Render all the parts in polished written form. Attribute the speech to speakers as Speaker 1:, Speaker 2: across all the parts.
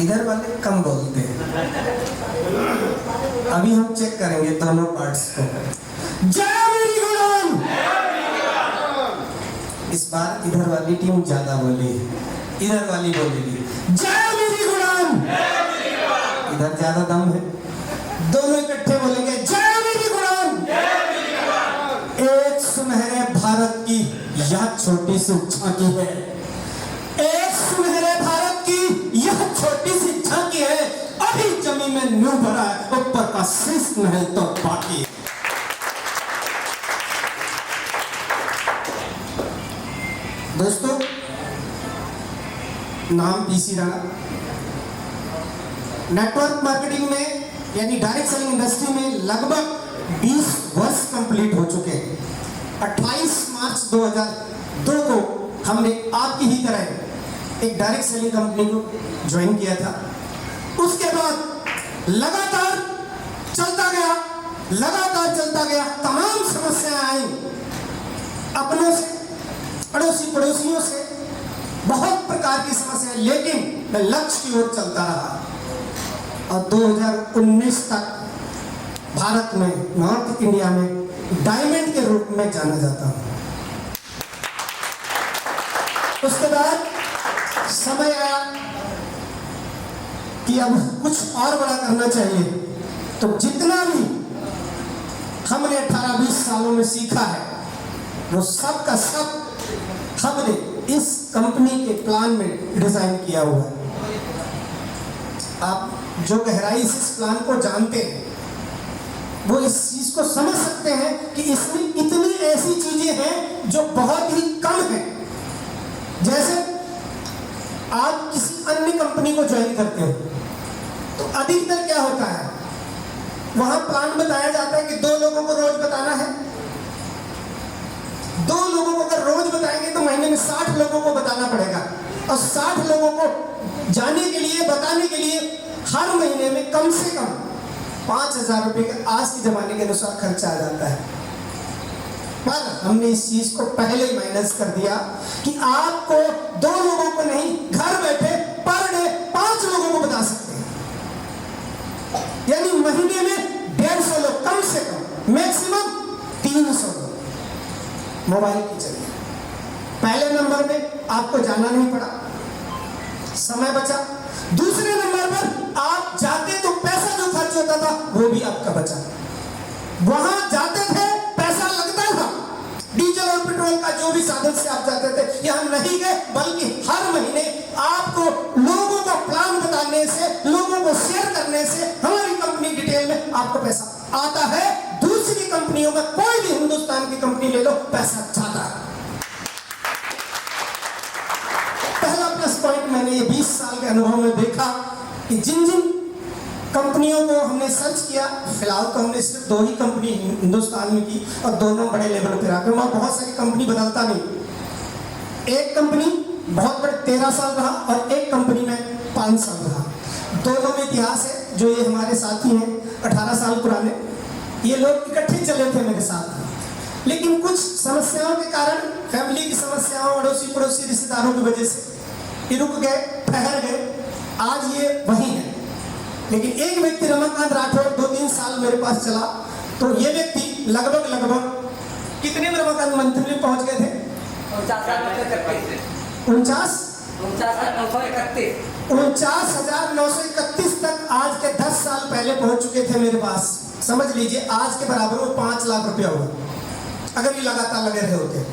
Speaker 1: इधर वाले कम बोलते हैं। अभी हम चेक करेंगे दोनों पार्ट्स को। जय मेरी गुलाम। इस बार इधर वाली टीम ज्यादा बोली, इधर वाली बोलेगी जय मेरी गुलाम। इधर ज्यादा दम है, दोनों इकट्ठे बोलेंगे जय मेरी गुलाम। एक सुनहरे भारत की यह छोटी सी झांकी है, एक सुनहरे भारत की यह छोटी सी झांकी है। अभी जमीन में न्यू भरा है, ऊपर का शीश महल तो बाकी। दोस्तों, नाम पीसी राणा। नेटवर्क मार्केटिंग में यानी डायरेक्ट सेलिंग इंडस्ट्री में लगभग 20 वर्ष कंप्लीट हो चुके हैं। 28 मार्च 2002 को हमने आपकी ही तरह एक डायरेक्ट सेलिंग कंपनी को ज्वाइन किया था। उसके बाद लगातार चलता गया, तमाम समस्याएं आई, अपनों से, अड़ोसी पड़ोसियों से, बहुत प्रकार की समस्याएं, लेकिन मैं लक्ष्य की ओर चलता रहा और 2019 तक भारत में, नॉर्थ इंडिया में डायमंड के रूप में जाना जाता हूं। उसके बाद समय आया कि अब कुछ और बड़ा करना चाहिए, तो जितना भी हमने 18-20 सालों में सीखा है वो सब का सब हमने इस कंपनी के प्लान में डिजाइन किया हुआ है। आप जो गहराई से इस प्लान को जानते हैं वो इस चीज को समझ सकते हैं कि इसमें इतनी ऐसी चीजें हैं जो बहुत ही कम है। जैसे आप किसी अन्य कंपनी को ज्वाइन करते हो तो अधिकतर क्या होता है, वहां प्लान बताया जाता है कि 2 लोगों को रोज बताना है। 2 लोगों को अगर रोज बताएंगे तो महीने में 60 लोगों को बताना पड़ेगा, और 60 लोगों को जाने के लिए, बताने के लिए हर महीने में कम से कम 5,000 रुपए का आज के जमाने के अनुसार खर्चा आ जाता है। पर हमने इस चीज को पहले ही माइनस कर दिया कि आपको 2 लोगों को नहीं, घर बैठे पर डे 5 लोगों को बता सकते हैं। यानी महीने में 150 लोग, कम से कम मैक्सिमम 300 लोग मोबाइल के जरिए। पहले नंबर में आपको जाना नहीं पड़ा, समय बचा। दूसरे नंबर पर आप जाते तो पैसा जो खर्च होता था वो भी आपका बचा। वहां जाते थे, पैसा लगता था, डीजल और पेट्रोल का जो भी साधन से आप जाते थे, यहां नहीं गए, बल्कि हर महीने आपको लोगों को प्लान बताने से, लोगों को शेयर करने से हमारी कंपनी डिटेल में आपको पैसा आता है। दूसरी कंपनियों में, कोई भी हिंदुस्तान की कंपनी ले लो, पैसा जाता है। पहला प्लस पॉइंट मैंने ये 20 साल के अनुभव में देखा कि जिन जिन कंपनियों को हमने सर्च किया, फिलहाल तो हमने सिर्फ 2 ही कंपनी हिंदुस्तान में की और दोनों बड़े लेवल पर आकर, वहां बहुत सारी कंपनी बदलता नहीं। एक कंपनी बहुत बड़े 13 साल रहा और एक कंपनी में 5 साल रहा। दोनों में इतिहास है। जो ये हमारे साथी हैं 18 साल पुराने, ये लोग इकट्ठे चले थे मेरे साथ, लेकिन कुछ समस्याओं के कारण, फैमिली की समस्याओं, अड़ोसी पड़ोसी रिश्तेदारों की वजह से ये रुक गए, ठहर गए। आज ये वही है। लेकिन एक व्यक्ति रमाकांत राठौर 2-3 साल मेरे पास चला, तो ये व्यक्ति लगभग कितने में रमाकांत मंथली पहुंच गए थे? 49,931 तक आज के 10 साल पहले पहुंच चुके थे मेरे पास। समझ लीजिए आज के बराबर वो 5 लाख रुपया हुआ अगर ये लगातार लगे रहे होते।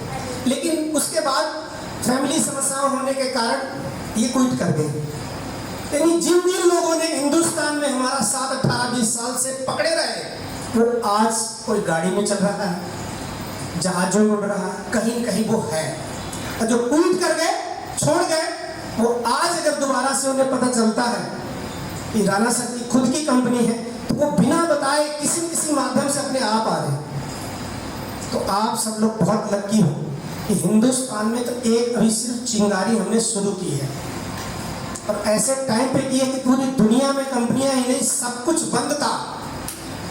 Speaker 1: लेकिन उसके बाद फैमिली समस्याओं होने के कारण ये क्विट कर गए। यानी जिन लोगों ने हिंदुस्तान में हमारा साथ 18-20 साल से पकड़े रहे, वो आज कोई गाड़ी में चल रहा है, जहाजों में उड़ रहा है, कहीं कहीं वो है। और जो क्विट कर गए, छोड़ गए, वो आज अगर दोबारा से उन्हें पता चलता है कि राणा सर की खुद की कंपनी है, तो वो बिना बताए किसी माध्यम से अपने आप आ रहे। तो आप सब लोग बहुत लकी हो कि हिंदुस्तान में तो एक अभी सिर्फ चिंगारी हमने शुरू की है, और ऐसे टाइम पे की है कि पूरी दुनिया में कंपनियां ही नहीं, सब कुछ बंद था।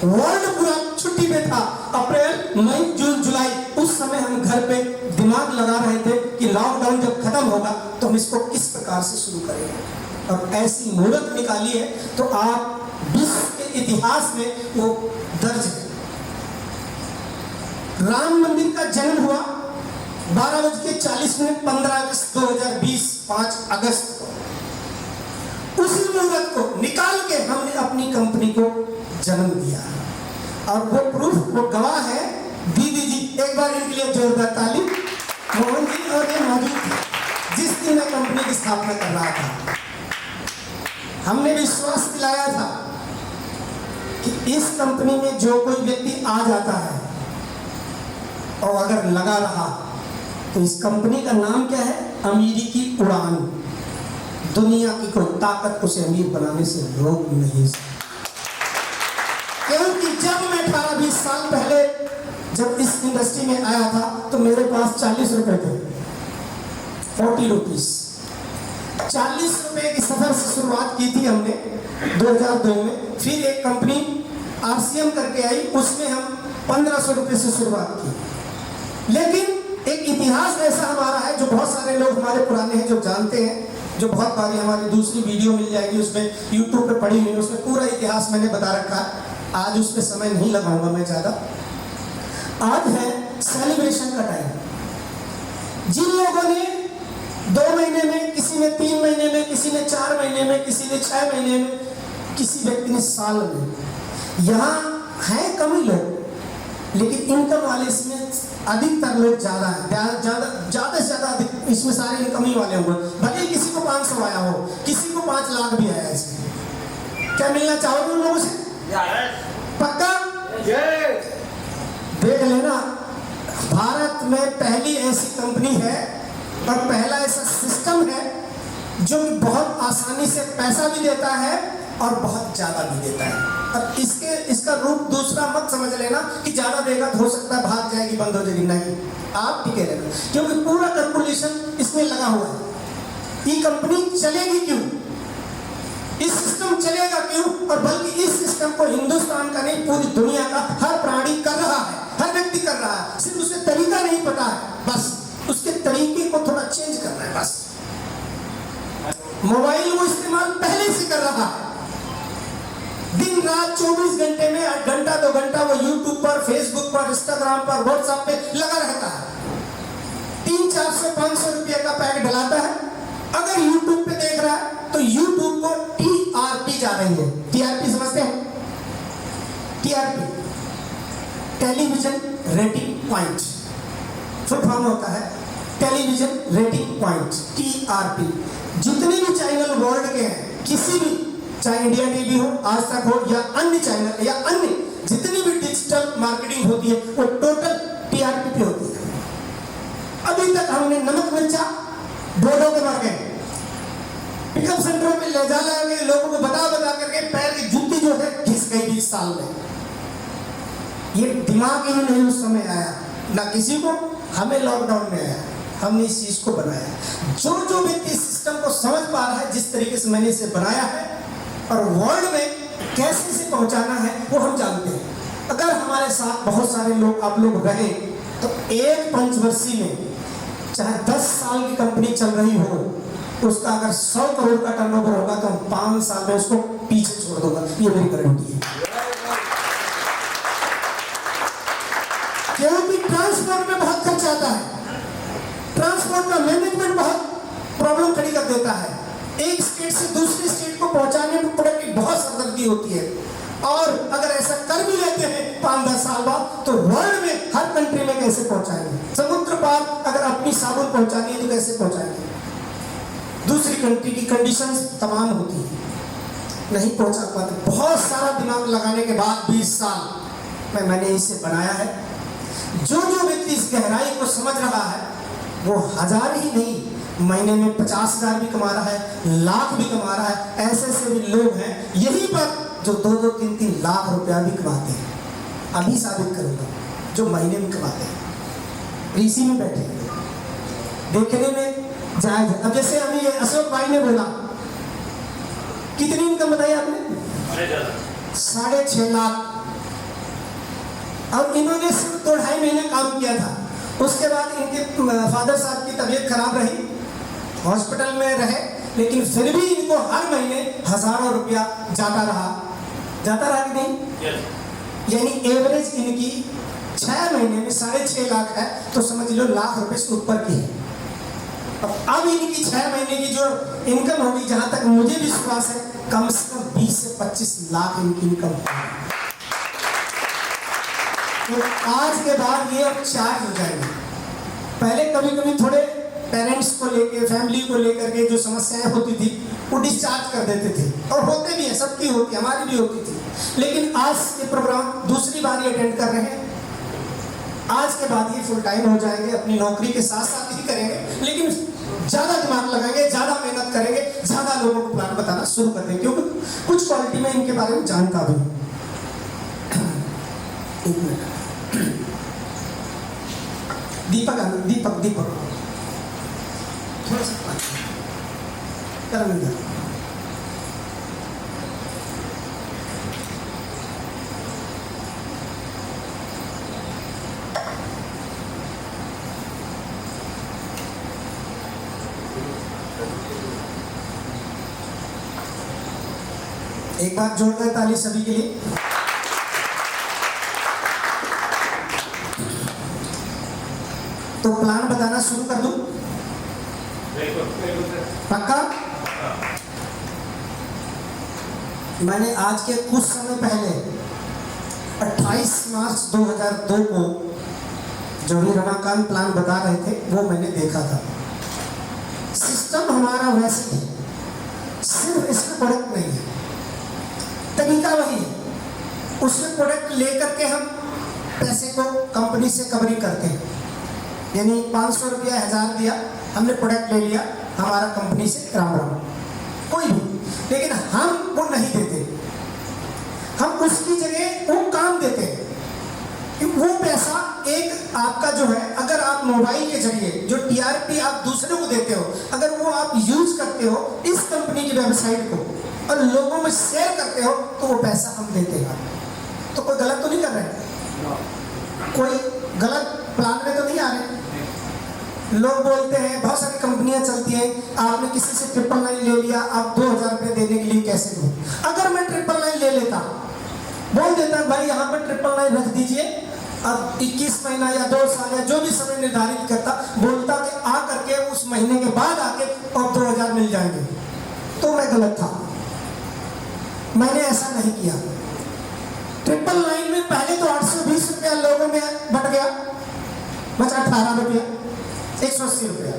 Speaker 1: वर्ल्ड पूरा छुट्टी पे था। अप्रैल, मई, जून, जुलाई, उस समय हम घर पे दिमाग लगा रहे थे कि लॉकडाउन जब खत्म होगा तो हम इसको किस प्रकार से शुरू करेंगे। और ऐसी मूर्त निकाली है तो आप विश्व के इतिहास में वो दर्ज है। राम मंदिर का जन्म हुआ 12:40 15 अगस्त 2020 5 अगस्त को। उसी मुहूर्त को निकाल के हमने अपनी कंपनी को जन्म दिया और वो प्रूफ, वो गवाह है दीदी जी। एक बार इनके लिए जोरदार ताली। मोहन जी और ये मौजूद थे जिस दिन मैं कंपनी की स्थापना कर रहा था। हमने विश्वास दिलाया था कि इस कंपनी में जो कोई व्यक्ति आ जाता है और अगर लगा रहा तो इस कंपनी का नाम क्या है? अमीरी की उड़ान। दुनिया की कोई ताकत उसे अमीर बनाने से रोक नहीं सकती। क्योंकि जब मैं 18-20 साल पहले जब इस इंडस्ट्री में आया था तो मेरे पास 40 रुपए थे, 40 रुपीज। 40 रुपए की सफर से शुरुआत की थी हमने 2002 में। फिर एक कंपनी RCM करके आई, उसमें हम 1500 रुपए से शुरुआत की। लेकिन एक इतिहास ऐसा हमारा है जो बहुत सारे लोग हमारे पुराने हैं जो जानते हैं, जो बहुत बारी हमारी दूसरी वीडियो मिल जाएगी उसमें, YouTube पे पड़ी हुई है, उसमें पूरा इतिहास मैंने बता रखा है। आज उस पर समय नहीं लगाऊंगा मैं ज़्यादा। आज है सेलिब्रेशन का टाइम। जिन लोगों ने 2 महीने में, किसी ने 3 महीने में, किसी ने 4 महीने में, किसी ने 6 महीने में, किसी व्यक्ति ने साल में, यहाँ हैं कम ही लोग, लेकिन इनकम वाले इसमें अधिकतर लोग ज़्यादा है, ज़्यादा से ज़्यादा अधिक इसमें सारे इनकम ही वाले होंगे। भले किसी को 500 आया हो, किसी को 5 लाख भी आया इसमें। क्या मिलना चाहोगे उन लोगों से? पक्का? देख लेना, भारत में पहली ऐसी कंपनी है और पहला ऐसा सिस्टम है जो बहुत आसानी से पैसा भी देता है और बहुत ज्यादा भी देता है। और इसका रूप दूसरा मत समझ लेना कि ज्यादा देगा तो हो सकता है भाग जाएगी, बंद हो जाएगी। नहीं, आप टिके रहना, क्योंकि पूरा कैलकुलेशन इसमें लगा हुआ है। ये कंपनी चलेगी क्यों, इस सिस्टम चलेगा क्यों, और बल्कि इस सिस्टम को हिंदुस्तान का नहीं पूरी दुनिया का हर प्राणी कर रहा है, हर व्यक्ति कर रहा है। सिर्फ उसे तरीका नहीं पता है, बस उसके तरीके को थोड़ा चेंज करना है। बस मोबाइल वो इस्तेमाल पहले से कर रहा है, दिन रात 24 घंटे में 8 घंटा 2 घंटा वो यूट्यूब पर, फेसबुक पर, इंस्टाग्राम पर, व्हाट्सएप पे लगा रहता है। 300-400-500 रुपये का पैक डलाता है। अगर यूट्यूब पे देख रहा है तो यूट्यूब को TRP जा रही है। TRP समझते हैं? TRP television rating point, full form होता है टेलीविजन रेटिंग पॉइंट, TRP। जितने भी चैनल वर्ल्ड के हैं, किसी भी, चाहे इंडिया टीवी हो, आज तक हो, या अन्य चैनल या अन्य जितनी भी डिजिटल मार्केटिंग होती है वो टोटल TRP पे होती है। अभी तक हमने नमक मिर्चा डोडो के मार गए, पिकअप सेंटरों में ले जा लाए लोगों को बता करके पैर की जूती जो है घिस गई 20 साल में। ये दिमाग ही नहीं उस समय आया ना किसी को, हमें लॉकडाउन में आया, हमने इस चीज को बनाया। जो व्यक्ति इस सिस्टम को समझ पा रहा है, जिस तरीके से मैंने इसे बनाया है और वर्ल्ड में कैसे इसे पहुंचाना है वो हम जानते हैं। अगर हमारे साथ बहुत सारे लोग, आप लोग रहे तो एक पंचवर्षीय में चाहे 10 साल की कंपनी चल रही हो, उसका अगर 100 करोड़ का टर्नओवर होगा तो 5 साल में उसको पीछे छोड़ दूंगा, ये मेरी गारंटी है। क्योंकि ट्रांसपोर्ट में बहुत खर्च आता है, ट्रांसपोर्ट का मैनेजमेंट बहुत प्रॉब्लम खड़ी कर देता है। एक स्टेट से दूसरी स्टेट को पहुंचाने में प्रोडक्ट की बहुत सरदर्दी होती है। और अगर ऐसा कर भी लेते हैं 5-10 साल बाद तो वर्ल्ड में हर कंट्री में कैसे पहुंचाएंगे? समुद्र पार अगर अपनी साबुन पहुंचानी है तो कैसे पहुंचाएंगे? दूसरी कंट्री की कंडीशंस तमाम होती है, नहीं पहुंचा पाते। बहुत सारा दिमाग लगाने के बाद 20 साल में मैंने इसे बनाया है। जो व्यक्ति इस गहराई को समझ रहा है वो 1000 ही नहीं, महीने में 50,000 भी कमा रहा है, लाख भी कमा रहा है। ऐसे भी लोग हैं यहीं पर जो 2-2, 3-3 लाख रुपया भी कमाते हैं। अभी साबित करूंगा जो महीने में कमाते हैं, इसी में बैठे देखने में जायज है। अब जैसे अभी अशोक भाई ने बोला, कितनी इनकम बताई आपने? 6.5 लाख। अब इन्होंने सिर्फ 2-2.5 महीने काम किया था, उसके बाद इनके फादर साहब की तबीयत खराब रही, हॉस्पिटल में रहे, लेकिन फिर भी इनको हर महीने हजारों रुपया जाता रहा कि नहीं? यानी एवरेज इनकी 6 महीने में 6.5 लाख है, तो समझ लो लाख रुपए से ऊपर की है। अब इनकी 6 महीने की जो इनकम होगी, जहां तक मुझे विश्वास है, कम से कम 20 से 25 लाख इनकी इनकम होगी। तो आज के बाद ये अब चार्ज हो जाएंगे। पहले कभी कभी थोड़े पेरेंट्स को लेके, फैमिली को लेकर के जो समस्याएं होती थी वो डिस्चार्ज कर देते थे, और होते भी है, सबकी होती, हमारी भी होती थी। लेकिन आज ये प्रोग्राम दूसरी बार ये अटेंड कर रहे हैं। आज के बाद ये फुल टाइम हो जाएंगे, अपनी नौकरी के साथ साथ ही करेंगे, लेकिन ज्यादा दिमाग लगाएंगे, ज्यादा मेहनत करेंगे, ज्यादा लोगों को प्लान बताना शुरू कर देंगे, क्योंकि कुछ क्वालिटी में इनके बारे में जानता भी हूं। एक मिनट, दीपक थोड़ा सा एक बार जोरदार ताली सभी के लिए। तो प्लान बताना शुरू कर दूं? पक्का? मैंने आज के कुछ समय पहले 28 मार्च 2002 को जो भी रमाकांत प्लान बता रहे थे वो मैंने देखा था। सिस्टम हमारा वैसे ही, सिर्फ इसमें प्रोडक्ट नहीं है, तरीका वही है। उसमें प्रोडक्ट लेकर के हम पैसे को कंपनी से कवरिंग करते हैं, यानी 500 रुपया 1000 दिया, हमने प्रोडक्ट ले लिया हमारा कंपनी से, राम राम कोई भी। लेकिन हम वो नहीं देते, हम उसकी जगह वो काम देते हैं कि वो पैसा एक आपका जो है, अगर आप मोबाइल के जरिए जो टीआरपी आप दूसरे को देते हो, अगर वो आप यूज करते हो इस कंपनी की वेबसाइट को और लोगों में शेयर करते हो, तो वो पैसा हम देते हैं। तो कोई गलत तो नहीं कर रहे, कोई गलत प्लान में तो नहीं आ रहे। लोग बोलते हैं, बहुत सारी कंपनियां चलती हैं, आपने किसी से 999 ले लिया, आप 2000 रुपये देने के लिए कैसे दूं? अगर मैं 999 ले लेता, बोल देता भाई यहाँ पर 999 रख दीजिए, अब 21 महीना या 2 साल या जो भी समय निर्धारित करता, बोलता कि आ करके उस महीने के बाद आके और 2000 मिल जाएंगे, तो मैं गलत था। मैंने ऐसा नहीं किया। 999 में पहले तो 820 रुपया लोगों में बढ़ गया, बचा 18 रुपया, 180 रुपया।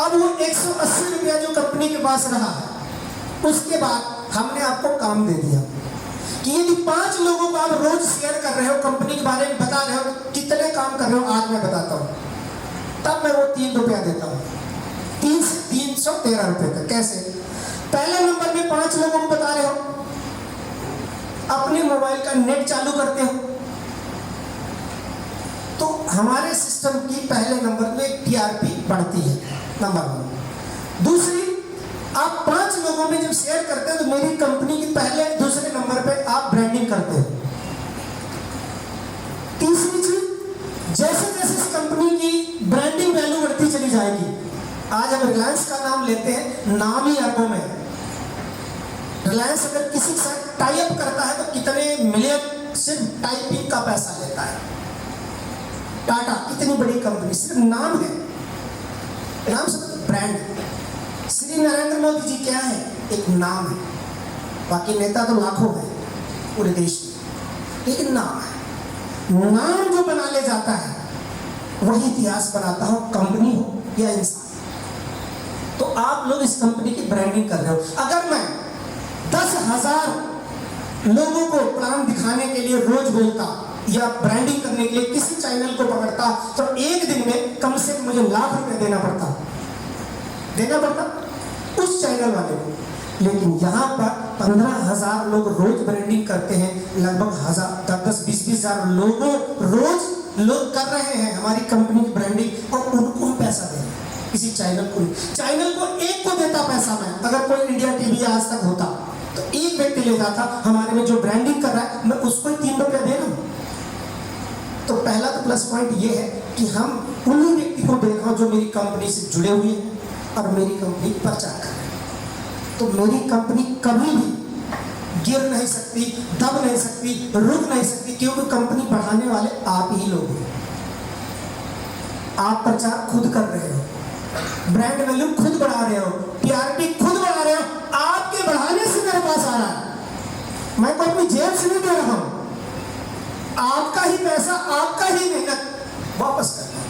Speaker 1: अब वो 180 रुपया जो कंपनी के पास रहा है, उसके बाद हमने आपको काम दे दिया कि यदि 5 लोगों को आप रोज शेयर कर रहे हो, कंपनी के बारे में बता रहे हो, कितने काम कर रहे हो आज मैं बताता हूँ, तब मैं वो 3 रुपया देता हूँ, 3 से 313 रुपये का। कैसे? पहले नंबर में 5 लोगों को बता रहे हो, अपने मोबाइल का नेट चालू करते हो, तो हमारे सिस्टम की पहले नंबर में टीआरपी बढ़ती है, नंबर 1। दूसरी, आप 5 लोगों में जब शेयर करते हो तो मेरी कंपनी की पहले दूसरे नंबर पे आप ब्रांडिंग करते हो। तीसरी चीज, जैसे जैसे इस कंपनी की ब्रांडिंग वैल्यू बढ़ती चली जाएगी, आज हम रिलायंस का नाम लेते हैं, नाम ही अरबों में। रिलायंस अगर किसी के साथ टाई अप करता है तो कितने मिलियन सिर्फ टाइपिंग का पैसा लेता है। टाटा कितनी बड़ी कंपनी, सिर्फ नाम है, नाम से ब्रांड। श्री नरेंद्र मोदी जी क्या है? एक नाम है, बाकी नेता तो लाखों हैं पूरे देश में, लेकिन नाम है। नाम जो बना ले जाता है वही इतिहास बनाता हो, कंपनी हो या इंसान। तो आप लोग इस कंपनी की ब्रांडिंग कर रहे हो। अगर मैं 10,000 लोगों को प्लान दिखाने के लिए रोज बोलता या ब्रांडिंग करने के लिए किसी चैनल को पकड़ता, तो एक दिन में कम से कम मुझे लाख रुपए देना पड़ता उस चैनल वाले को। लेकिन यहाँ पर 15,000 लोग रोज ब्रांडिंग करते हैं, लगभग 10-20,000 लोगों रोज लोग कर रहे हैं हमारी कंपनी की ब्रांडिंग, और उनको हम पैसा दे रहे हैं। किसी चैनल को एक को देता पैसा मैं, अगर कोई इंडिया टीवी आज तक होता तो एक व्यक्ति लेता था, हमारे में जो ब्रांडिंग कर रहा है मैं उसको 3 रुपया दे रहा हूं। तो पहला तो प्लस पॉइंट ये है कि हम उन्हीं व्यक्ति को दे रहे हो जो मेरी कंपनी से जुड़े हुए हैं और मेरी कंपनी प्रचार कर रहे हैं। तो मेरी कंपनी कभी भी गिर नहीं सकती, दब नहीं सकती, रुक नहीं सकती, क्योंकि कंपनी बढ़ाने वाले आप ही लोग हैं। आप प्रचार खुद कर रहे हो, ब्रांड वैल्यू खुद बढ़ा रहे हो, टीआरपी खुद बढ़ा रहे हो, आपके बढ़ाने से मेरे पास आ रहा है। मैं तो अपनी जेब से नहीं दे रहा हूं, आपका ही पैसा, आपका ही मेहनत वापस कर रहा हूं।